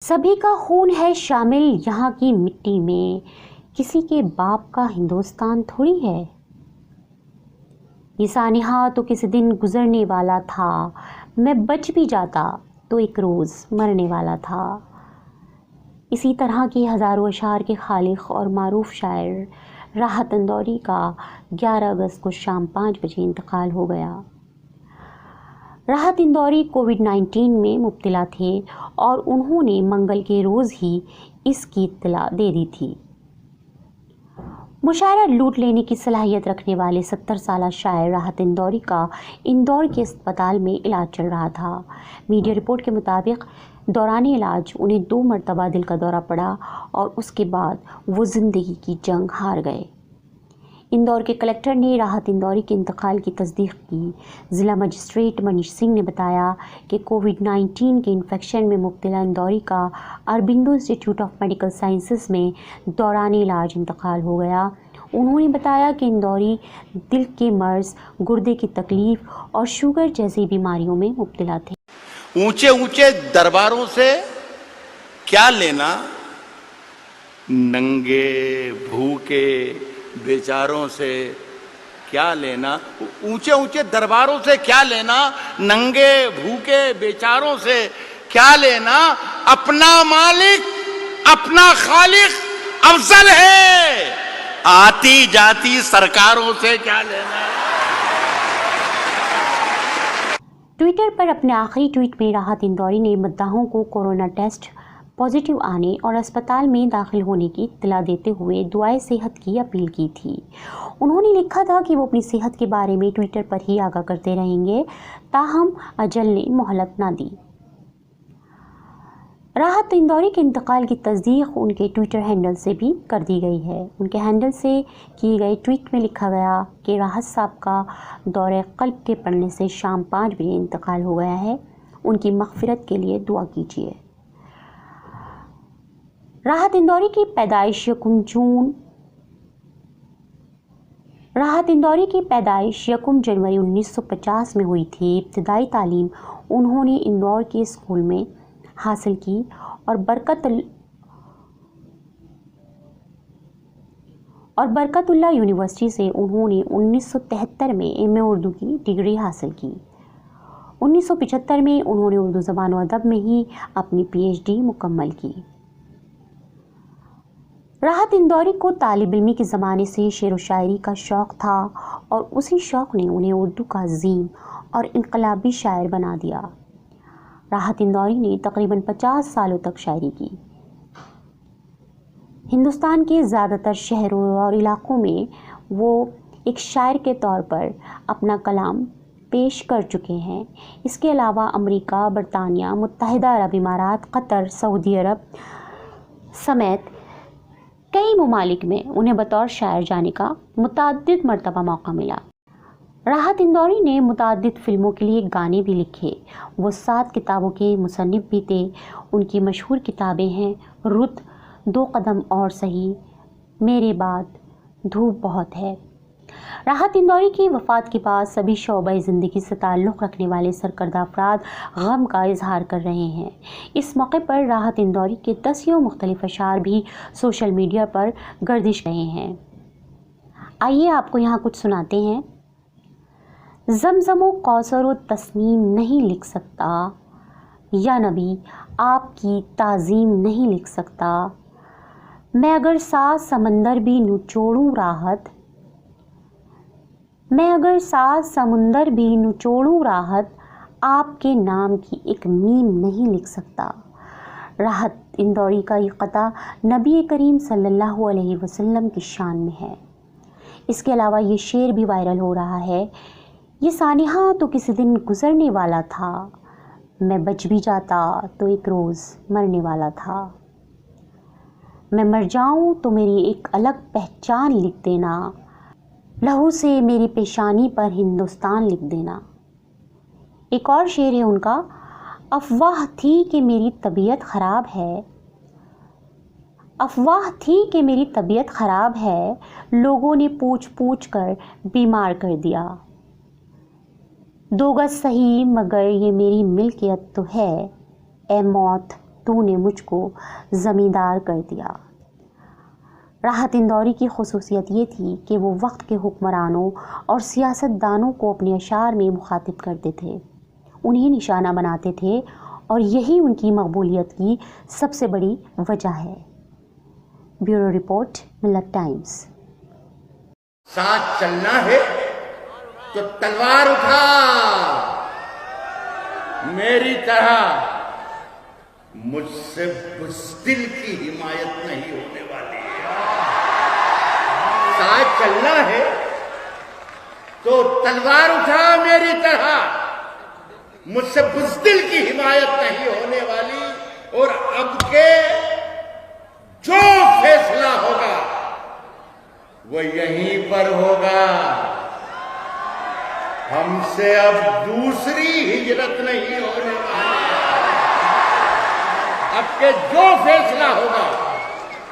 सभी का खून है शामिल यहाँ की मिट्टी में, किसी के बाप का हिंदुस्तान थोड़ी है। ये सानिहा तो किसी दिन गुजरने वाला था, मैं बच भी जाता तो एक रोज़ मरने वाला था। इसी तरह के हज़ारों अशार के खालिक और मारूफ शायर राहत इंदौरी का 11 अगस्त को शाम 5 बजे इंतकाल हो गया। राहत इंदौरी कोविड-19 में मुब्तला थे और उन्होंने मंगल के रोज़ ही इसकी इत्तला दे दी थी। मुशायरा लूट लेने की सलाहियत रखने वाले 70 साला शायर राहत इंदौरी का इंदौर के अस्पताल में इलाज चल रहा था। मीडिया रिपोर्ट के मुताबिक दौरान इलाज उन्हें 2 मरतबा दिल का दौरा पड़ा और उसके बाद वो ज़िंदगी की जंग हार गए। इंदौर के कलेक्टर ने राहत इंदौरी के इंतकाल की तस्दीक की। ज़िला मजिस्ट्रेट मनीष सिंह ने बताया कि कोविड-19 के इन्फेक्शन में मुब्तला इंदौरी का Aurobindo institute of medical sciences में दौरान इलाज इंतकाल हो गया। उन्होंने बताया कि इंदौरी दिल के मर्ज़, गुर्दे की तकलीफ़ और शुगर जैसी बीमारियों में मुब्तला थे। ऊंचे ऊंचे दरबारों से क्या लेना, नंगे भूखे बेचारों से क्या लेना। ऊंचे ऊंचे दरबारों से क्या लेना, नंगे भूखे बेचारों से क्या लेना। अपना मालिक अपना खालिक अफजल है, आती जाती सरकारों से क्या लेना। ट्विटर पर अपने आखिरी ट्वीट में राहत इंदौरी ने मद्दाहों को कोरोना टेस्ट पॉजिटिव आने और अस्पताल में दाखिल होने की इत्तला देते हुए दुआए सेहत की अपील की थी। उन्होंने लिखा था कि वो अपनी सेहत के बारे में ट्विटर पर ही आगाह करते रहेंगे, ताहम अजल ने मोहलत ना दी। राहत इंदौरी के इंतकाल की तस्दीक उनके ट्विटर हैंडल से भी कर दी गई है। उनके हैंडल से किए गए ट्वीट में लिखा गया कि राहत साहब का दौरे क़ल्ब के पड़ने से शाम 5 बजे इंतकाल हो गया है, उनकी मग़फ़िरत के लिए दुआ कीजिए। राहत इंदौरी की पैदाइश यकुम जनवरी 1950 में हुई थी। इब्तिदाई तालीम उन्होंने इंदौर के स्कूल में हासिल की और बरकतुल्लाह यूनिवर्सिटी से उन्होंने 1973 में एमए उर्दू की डिग्री हासिल की। 1975 में उन्होंने उर्दू ज़बान व अदब में ही अपनी पीएचडी मुकम्मल की। राहत इंदौरी को तालिब इल्मी के ज़माने से शेर व शायरी का शौक़ था और उसी शौक़ ने उन्हें उर्दू का अज़ीम और इनकलाबी शायर बना दिया। राहत इंदौरी ने तकरीबन 50 सालों तक शायरी की। हिंदुस्तान के ज़्यादातर शहरों और इलाक़ों में वो एक शायर के तौर पर अपना कलाम पेश कर चुके हैं। इसके अलावा अमेरिका, बरतानिया, मुत्तहिदा अरब इमारात, कतर, सऊदी अरब समेत कई ममालिक में उन्हें बतौर शायर जाने का मुतअद्दिद मरतबा मौका मिला। राहत इंदौरी ने मुतअद्दिद फ़िल्मों के लिए गाने भी लिखे। वो 7 किताबों के मुसन्निफ़ भी थे। उनकी मशहूर किताबें हैं रुत, 2 कदम और सही, मेरे बाद, धूप बहुत है। राहत इंदौरी की वफ़ात के बाद सभी शोबे ज़िंदगी से ताल्लुक़ रखने वाले सरकर्दा अफराद गम का इजहार कर रहे हैं। इस मौके पर राहत इंदौरी के 10 मुख्तलिफ़ अशार भी सोशल मीडिया पर गर्दिश रहे हैं। आइए आपको यहाँ कुछ सुनाते हैं। ज़मज़म कौसर व तस्नीम नहीं लिख सकता, या नबी आपकी ताज़ीम नहीं लिख सकता। मैं अगर 7 समंदर भी निचोड़ूं राहत, आपके नाम की एक मीम नहीं लिख सकता। राहत इंदौरी का ये क़ता नबी करीम सल्लल्लाहु अलैहि वसल्लम की शान में है। इसके अलावा ये शेर भी वायरल हो रहा है। ये सानिहा तो किसी दिन गुजरने वाला था, मैं बच भी जाता तो एक रोज़ मरने वाला था। मैं मर जाऊं तो मेरी एक अलग पहचान लिख देना, लहू से मेरी पेशानी पर हिंदुस्तान लिख देना। एक और शेर है उनका, अफवाह थी कि मेरी तबीयत ख़राब है, लोगों ने पूछ पूछ कर बीमार कर दिया। 2 गज सही मगर ये मेरी मिल्कियत तो है, ए मौत تو نے مجھ کو زمیندار کر دیا۔ راحت اندوری کی خصوصیت یہ تھی کہ وہ وقت کے حکمرانوں اور سیاست دانوں کو اپنے اشعار میں مخاطب کرتے تھے، انہیں نشانہ بناتے تھے، اور یہی ان کی مقبولیت کی سب سے بڑی وجہ ہے۔ بیورو رپورٹ، ملت ٹائمز۔ ساتھ چلنا ہے تو تلوار اٹھا، میری طرح مجھ سے بزدل کی حمایت نہیں ہونے والی ہے۔ ساتھ چلنا ہے تو تلوار اٹھا، میری طرح مجھ سے بزدل کی حمایت نہیں ہونے والی، اور اب کے جو فیصلہ ہوگا وہ یہیں پر ہوگا۔ ہم سے اب دوسری ہجرت نہیں ہونے والی، اب کے جو فیصلہ ہوگا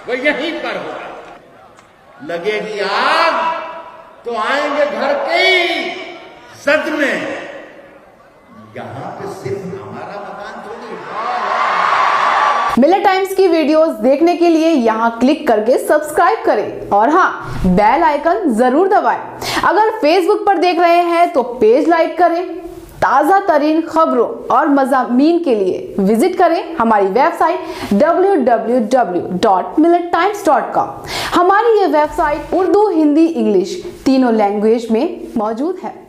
وہ یہیں پر ہوگا۔ لگے گی آگ تو آئیں گے گھر کی زد میں، یہاں پہ صرف ہمارا مکان تھوڑی ہے۔ ملت ٹائمز کی ویڈیوز دیکھنے کے لیے یہاں کلک کر کے سبسکرائب کریں، اور ہاں، بیل آئیکن ضرور دبائیں۔ اگر فیس بک پر دیکھ رہے ہیں تو پیج لائک کریں۔ تازہ ترین خبروں اور مضامین کے لیے وزٹ کریں ہماری ویب سائٹ www.millettimes.com۔ ہماری یہ website Urdu, Hindi, English تینوں لینگویج میں موجود ہے۔